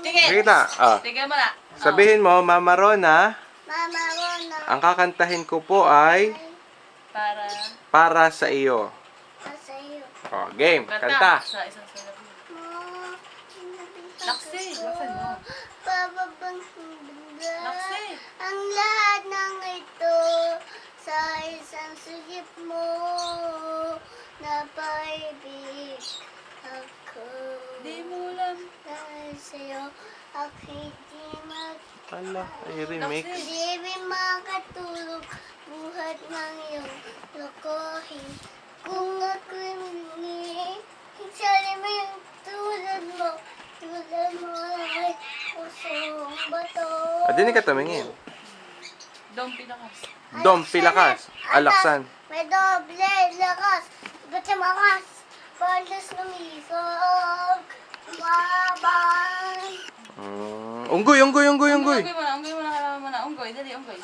Tingin. Sige na. Tingin mo na. Sabihin mo, Mama Rona, Mama Rona. ang kakantahin ko po ay Para. para sa iyo. Sa'yo. Game. Kanta. Sa isang silab. Mo. Laksi. Laksan mo. Bababang bunda. Laksi. Ang lahat ng ito sa isang sigip mo. Napaibig ako. Di mo lang. Dahil sa'yo ako'y di Ala, ay remix. Di rin makatulog buhat ng iyong lokohin. Kung ako'y muli, sali mo yung tulad mo ay pusong bato. Dinig ka tumingin. Dong pinakas. Dom, pilakas. Alaksan. May doble lakas. Ba't sa makas? Palas lumisog. Mabang. Unggoy. Unggoy mo na. Kailangan mo na. Unggoy. Dali, unggoy.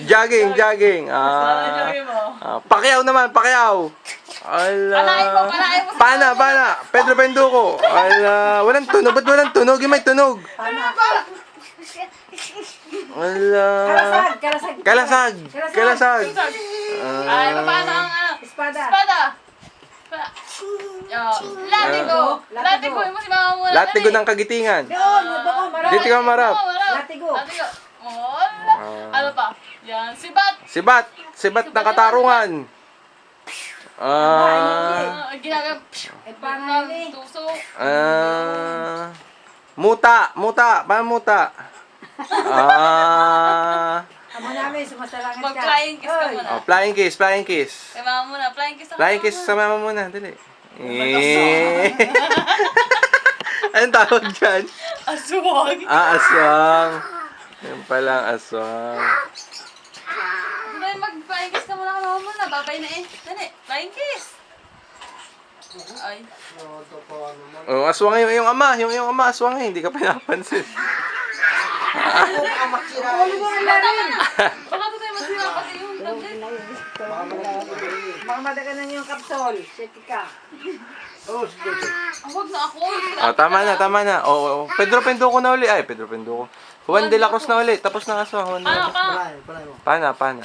Jogging. Jogging mo. Pacquiao naman, Pacquiao. Ala. Palain mo. Pana. Pedro Penduko. Ala. Walang tunog. Ba't walang tunog? Yung may tunog. Ala. Kalasag. Ay, paano ang ano? Espada. Latigo. Latigo mo si mama muna. Latigo ng kagitingan. Doon marami. Dito ka marap. Latigo. Ano pa? Yan. Sibat. Sibat ng katarungan. Ginagam. Paano yun eh? Tuso. Muta. Paano muta? Amo namin, sumasalangan ka. Mag-flying kiss ka muna. Flying kiss. Kay mama muna. Flying kiss. Flying kiss sa mama muna. Dali. Anong tawag dyan? Aswang. Aswang. Yan palang aswang. Mag-flying kiss ka muna kay mama muna. Babay na eh. Dali. Flying kiss. Ay. Aswang yung ama. Yung ama aswang hindi ka pinapansin. Baka ito tayo masira pati yung tablet. Baka madaganan yung kapsol. Seti ka. Huwag na ako. Tama na. Pedro Penduko na uli. Ay, Pedro Penduko. Juan de la Cruz na uli. Tapos na aswang. Juan de la Cruz. Pana. 5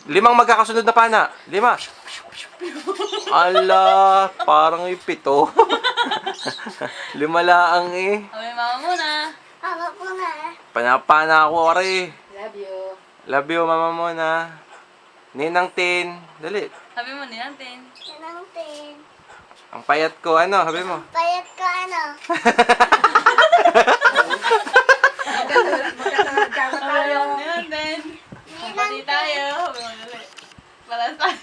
magkakasunod na pana. 5. Ala, parang 7. 5 laang eh. Sabi mama muna. Ako po na. Panapana ako, are. Love you. Love you, mama mo na. Ninang Tin. Dali. Sabi mo niyantin. Yanang tin. Ang payat ko, ano, sabi mo. Payat ka ano? Magkatalad ka ba tayo? Niyantin. Pati tayo. Sabi mo dali. Palas tayo.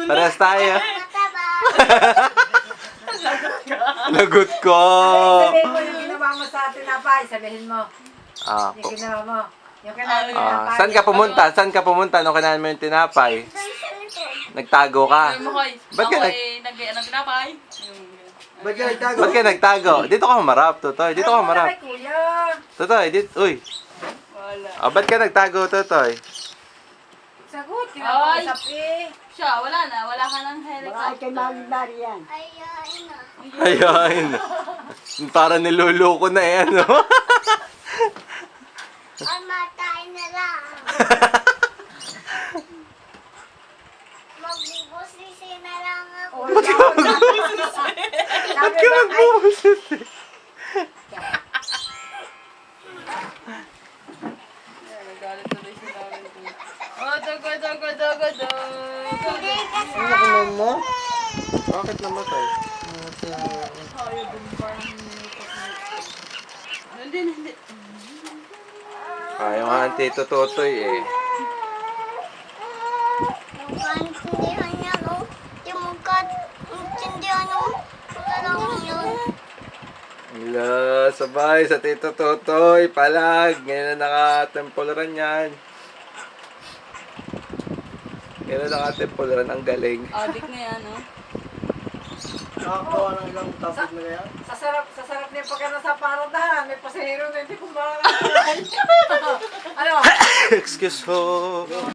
Paras tayo. Mataba. Lagot ko. Sabihin mo yung ginawa mo sa tinapay. Sabihin mo. Yung ginawa mo. Yung kinawa mo yung tinapay. Saan ka pumunta nung kinain mo yung tinapay? Nagtago ka. Sabi mo koy. Ba't ka Ako nag- ay nag-ano tinapay. Ba't ka nagtago? Dito ka humarap, Totoy. Dito ka humarap. Ay, kuya. Totoy, uy. Wala. Ba't ka nagtago, Totoy? Sagot. Kinakausap eh. Siya, wala na. Wala ka ng helicopter. yan. Ayain na. Ayun. Para niloloko na eh, ano? Pamatay na lang. Magbubusisi na lang ako. Ba't ka nagbubusit eh? Nagalit tuloy si Darwin. Oh, dogo. Hindi kasi. mo? Bakit namatay? Hindi. Yung auntie Totoy eh. Intindihan niya, no? Yung mukha, intindihan, no? Wala lang yun. Wala, sabay sa Tito Totoy, palag. Ngayon na naka-templeran yan. Ngayon na naka-templeran, ang galing. Adik na yan, no? Nakakuha ng ilang topic na yan. Sasarap niya pagka nasa paradahan. May pasahero na hindi kumakas. Ano? Excuse ho.